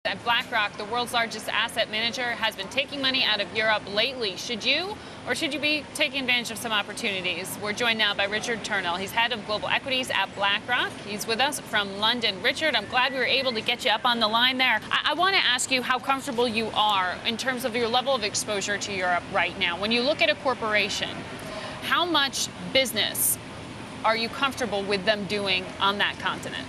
At BlackRock, the world's largest asset manager, has been taking money out of Europe lately. Should you, or should you be taking advantage of some opportunities? We're joined now by Richard Turnill. He's head of global equities at BlackRock. He's with us from London. Richard, I'm glad we were able to get you up on the line there. I want to ask you how comfortable you are in terms of your level of exposure to Europe right now. When you look at a corporation, how much business are you comfortable with them doing on that continent?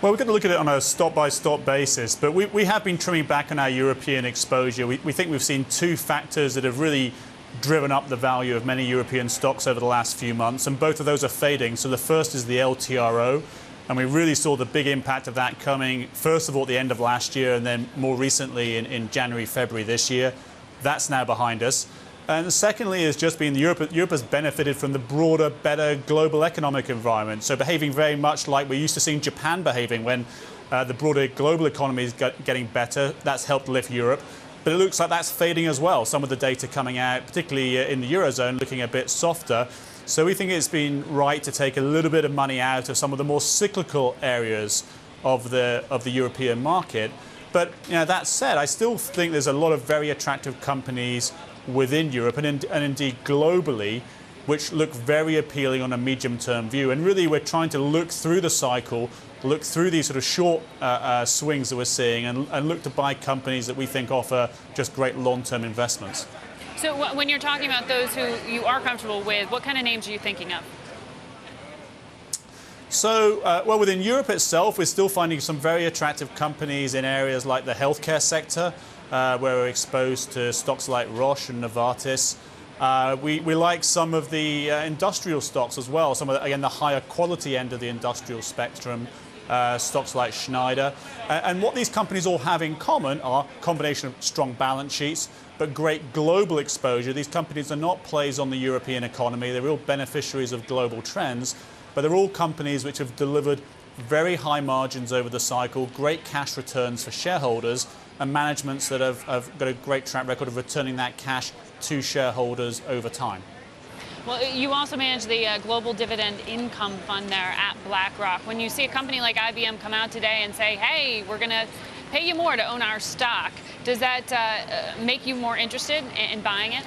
Well, we're going to look at it on a stock-by-stock basis, but we have been trimming back on our European exposure. We think we've seen two factors that have really driven up the value of many European stocks over the last few months, and both of those are fading. So the first is the LTRO, and we really saw the big impact of that coming, first of all, at the end of last year, and then more recently in January, February this year. That's now behind us. And secondly has just been Europe has benefited from the broader, better global economic environment. So behaving very much like we're used to seeing Japan behaving when the broader global economy is getting better. That's helped lift Europe. But it looks like that's fading as well. Some of the data coming out, particularly in the Eurozone, looking a bit softer. So we think it's been right to take a little bit of money out of some of the more cyclical areas of the European market. But that said, I still think there's a lot of very attractive companies within Europe and indeed globally, which look very appealing on a medium-term view. And really, we're trying to look through the cycle, look through these sort of short swings that we're seeing, and look to buy companies that we think offer just great long-term investments. So when you're talking about those who you are comfortable with, what kind of names are you thinking of? So, well, within Europe itself, we're still finding some very attractive companies in areas like the healthcare sector, where we're exposed to stocks like Roche and Novartis. We like some of the industrial stocks as well, some of the, again, the higher quality end of the industrial spectrum, stocks like Schneider. And what these companies all have in common are a combination of strong balance sheets, but great global exposure. These companies are not plays on the European economy. They're real beneficiaries of global trends, but they're all companies which have delivered very high margins over the cycle, great cash returns for shareholders, and managements that have got a great track record of returning that cash to shareholders over time. Well, you also manage the Global Dividend Income Fund there at BlackRock. When you see a company like IBM come out today and say, hey, we're going to pay you more to own our stock, does that make you more interested in buying it?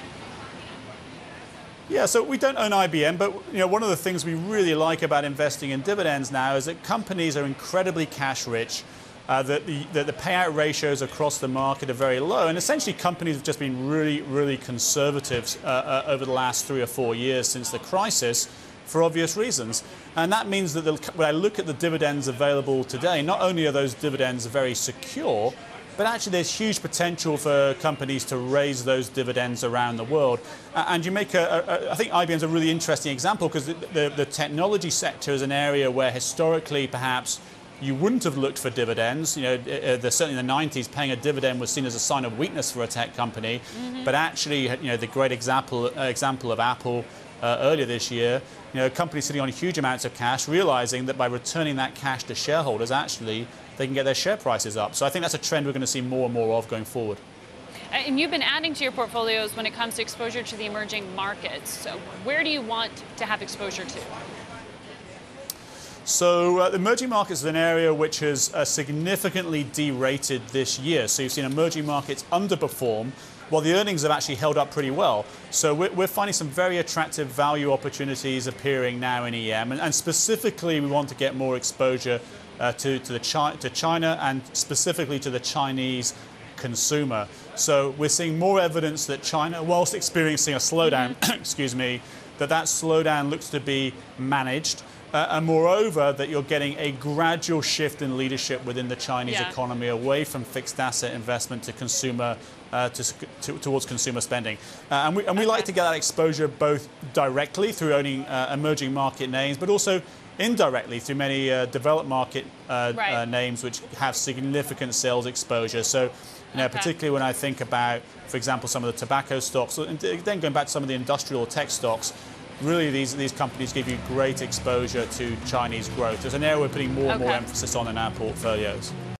Yeah, so we don't own IBM, but one of the things we really like about investing in dividends now is that companies are incredibly cash rich, that the payout ratios across the market are very low, and essentially companies have just been really conservative over the last 3 or 4 years since the crisis, for obvious reasons. And that means that when I look at the dividends available today, not only are those dividends very secure, but actually there's huge potential for companies to raise those dividends around the world. And you make I think IBM's a really interesting example, because the technology sector is an area where historically perhaps you wouldn't have looked for dividends. Certainly in the 90s, paying a dividend was seen as a sign of weakness for a tech company. But actually, the great example of Apple earlier this year, a company sitting on huge amounts of cash, realizing that by returning that cash to shareholders, actually they can get their share prices up. So I think that's a trend we're going to see more and more of going forward. And you've been adding to your portfolios when it comes to exposure to the emerging markets. So where do you want to have exposure to? So the emerging markets is an area which has significantly derated this year. So you've seen emerging markets underperform, while the earnings have actually held up pretty well. So we're finding some very attractive value opportunities appearing now in EM, and specifically we want to get more exposure to China, and specifically to the Chinese consumer. So we're seeing more evidence that China, whilst experiencing a slowdown, excuse me, that slowdown looks to be managed. And moreover, that you're getting a gradual shift in leadership within the Chinese economy, away from fixed asset investment to consumer, towards consumer spending. And we like to get that exposure both directly through owning emerging market names, but also indirectly through many developed market names which have significant sales exposure. So, particularly when I think about, for example, some of the tobacco stocks, and then going back to some of the industrial tech stocks, really these companies give you great exposure to Chinese growth. There's an area we're putting more and more emphasis on in our portfolios.